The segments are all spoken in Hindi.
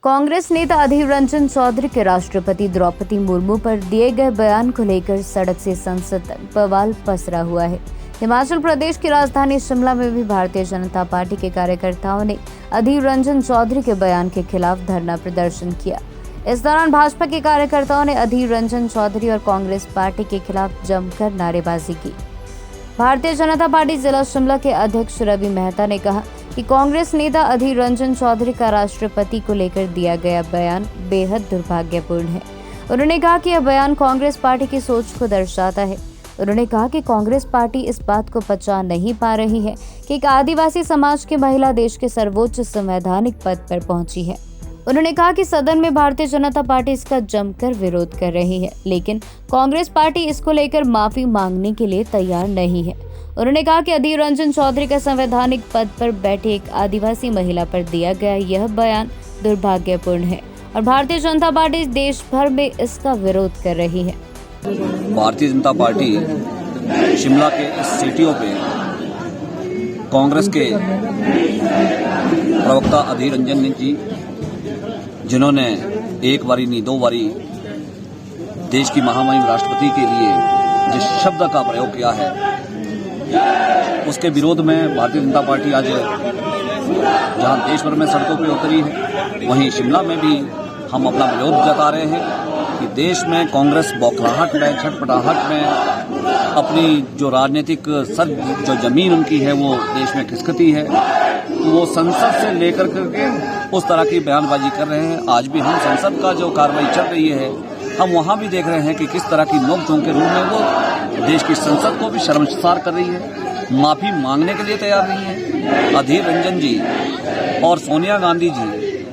कांग्रेस नेता अधीर रंजन चौधरी के राष्ट्रपति द्रौपदी मुर्मू पर दिए गए बयान को लेकर सड़क से संसद तक बवाल पसरा हुआ है। हिमाचल प्रदेश की राजधानी शिमला में भी भारतीय जनता पार्टी के कार्यकर्ताओं ने अधीर रंजन चौधरी के बयान के खिलाफ धरना प्रदर्शन किया। इस दौरान भाजपा के कार्यकर्ताओं ने अधीर रंजन चौधरी और कांग्रेस पार्टी के खिलाफ जमकर नारेबाजी की। भारतीय जनता पार्टी जिला शिमला के अध्यक्ष रवि मेहता ने कहा कि कांग्रेस नेता अधीर रंजन चौधरी का राष्ट्रपति को लेकर दिया गया बयान बेहद दुर्भाग्यपूर्ण है। उन्होंने कहा कि यह बयान कांग्रेस पार्टी की सोच को दर्शाता है। उन्होंने कहा कि कांग्रेस पार्टी इस बात को पचा नहीं पा रही है कि एक आदिवासी समाज की महिला देश के सर्वोच्च संवैधानिक पद पर पहुंची है। उन्होंने कहा कि सदन में भारतीय जनता पार्टी इसका जमकर विरोध कर रही है, लेकिन कांग्रेस पार्टी इसको लेकर माफी मांगने के लिए तैयार नहीं है। उन्होंने कहा कि अधीर रंजन चौधरी का संवैधानिक पद पर बैठी एक आदिवासी महिला पर दिया गया यह बयान दुर्भाग्यपूर्ण है और भारतीय जनता पार्टी देश भर में इसका विरोध कर रही है। भारतीय जनता पार्टी शिमला के इस सीटीओ पे कांग्रेस के प्रवक्ता अधीर रंजन जी, जिन्होंने एक बारी नहीं दो बारी देश की महामहिम राष्ट्रपति के लिए जिस शब्द का प्रयोग किया है, उसके विरोध में भारतीय जनता पार्टी आज जहां देश भर में सड़कों पर उतरी है, वहीं शिमला में भी हम अपना विरोध जता रहे हैं कि देश में कांग्रेस बौखलाहट में, छटपटाहट में अपनी जो राजनीतिक सर जो जमीन उनकी है वो देश में खिसकती है। तो वो संसद से लेकर करके उस तरह की बयानबाजी कर रहे हैं। आज भी हम संसद का जो कार्रवाई चल रही है, हम वहां भी देख रहे हैं कि किस तरह की नोकझोंक के रूप में वो देश की संसद को भी शर्मसार कर रही है, माफी मांगने के लिए तैयार नहीं है। अधीर रंजन जी और सोनिया गांधी जी,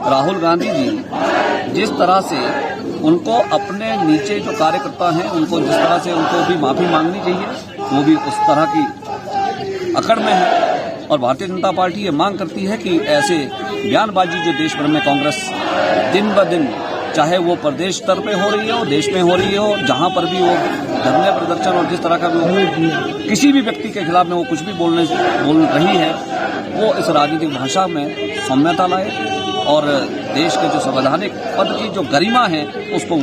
राहुल गांधी जी, जिस तरह से उनको अपने नीचे जो कार्यकर्ता हैं उनको जिस तरह से उनको भी माफी मांगनी चाहिए, वो भी उस तरह की अकड़ में है। और भारतीय जनता पार्टी ये मांग करती है कि ऐसे बयानबाजी जो देश भर में कांग्रेस दिन ब दिन, चाहे वो प्रदेश स्तर पे हो रही हो, देश में हो रही हो, जहां पर भी वो धरने प्रदर्शन और जिस तरह का भी किसी भी व्यक्ति के खिलाफ में वो कुछ भी बोल रही है, वो इस राजनीतिक भाषा में सौम्यता लाए और देश के जो संवैधानिक पद की जो गरिमा है उसको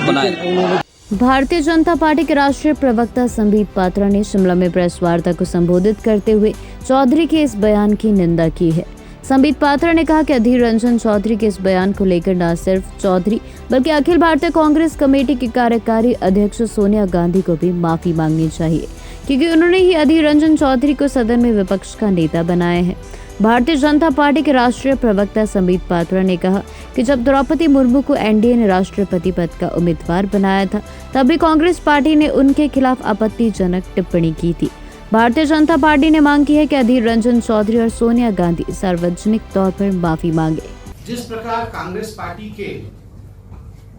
बनाए। भारतीय जनता पार्टी के राष्ट्रीय प्रवक्ता संबित पात्रा ने शिमला में प्रेस वार्ता को संबोधित करते हुए चौधरी के इस बयान की निंदा की है। संबित पात्रा ने कहा कि अधीर रंजन चौधरी के इस बयान को लेकर न सिर्फ चौधरी बल्कि अखिल भारतीय कांग्रेस कमेटी की कार्यकारी अध्यक्ष सोनिया गांधी को भी माफी मांगनी चाहिए, क्योंकि उन्होंने ही अधीर रंजन चौधरी को सदन में विपक्ष का नेता बनाया है। भारतीय जनता पार्टी के राष्ट्रीय प्रवक्ता संबित पात्रा ने कहा कि जब द्रौपदी मुर्मू को एनडीए ने राष्ट्रपति पद का उम्मीदवार बनाया था, तब भी कांग्रेस पार्टी ने उनके खिलाफ आपत्तिजनक टिप्पणी की थी। भारतीय जनता पार्टी ने मांग की है कि अधीर रंजन चौधरी और सोनिया गांधी सार्वजनिक तौर पर माफी मांगे। जिस प्रकार कांग्रेस पार्टी के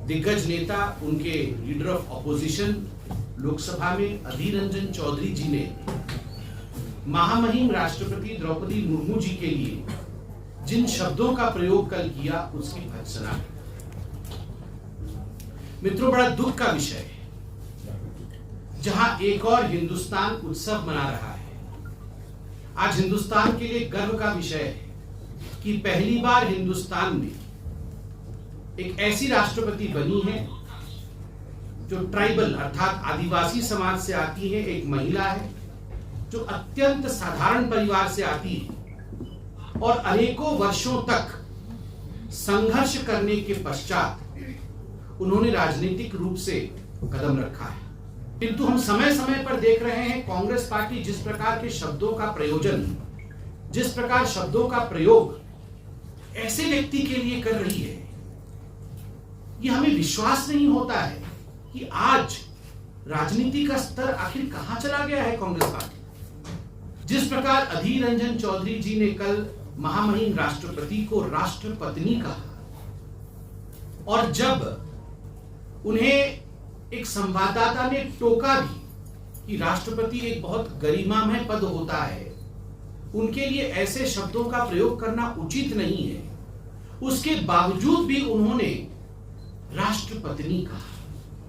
दिग्गज नेता, उनके लीडर ऑफ ऑपोजिशन लोकसभा में अधीर रंजन चौधरी जी ने महामहिम राष्ट्रपति द्रौपदी मुर्मू जी के लिए जिन शब्दों का प्रयोग कल किया, उसकी भर्त्सना है। मित्रों, बड़ा दुख का विषय है जहां एक और हिंदुस्तान उत्सव मना रहा है। आज हिंदुस्तान के लिए गर्व का विषय है कि पहली बार हिंदुस्तान में एक ऐसी राष्ट्रपति बनी है जो ट्राइबल अर्थात आदिवासी समाज से आती है, एक महिला है जो अत्यंत साधारण परिवार से आती है और अनेकों वर्षों तक संघर्ष करने के पश्चात उन्होंने राजनीतिक रूप से कदम रखा है। किंतु हम समय समय पर देख रहे हैं कांग्रेस पार्टी जिस प्रकार के शब्दों का प्रयोजन, जिस प्रकार शब्दों का प्रयोग ऐसे व्यक्ति के लिए कर रही है, यह हमें विश्वास नहीं होता है कि आज राजनीति का स्तर आखिर कहां चला गया है। कांग्रेस पार्टी जिस प्रकार अधीर रंजन चौधरी जी ने कल महामहिम राष्ट्रपति को राष्ट्रपत्नी कहा और जब उन्हें एक संवाददाता ने टोका भी कि राष्ट्रपति एक बहुत गरिमामय पद होता है, उनके लिए ऐसे शब्दों का प्रयोग करना उचित नहीं है, उसके बावजूद भी उन्होंने राष्ट्रपत्नी कहा।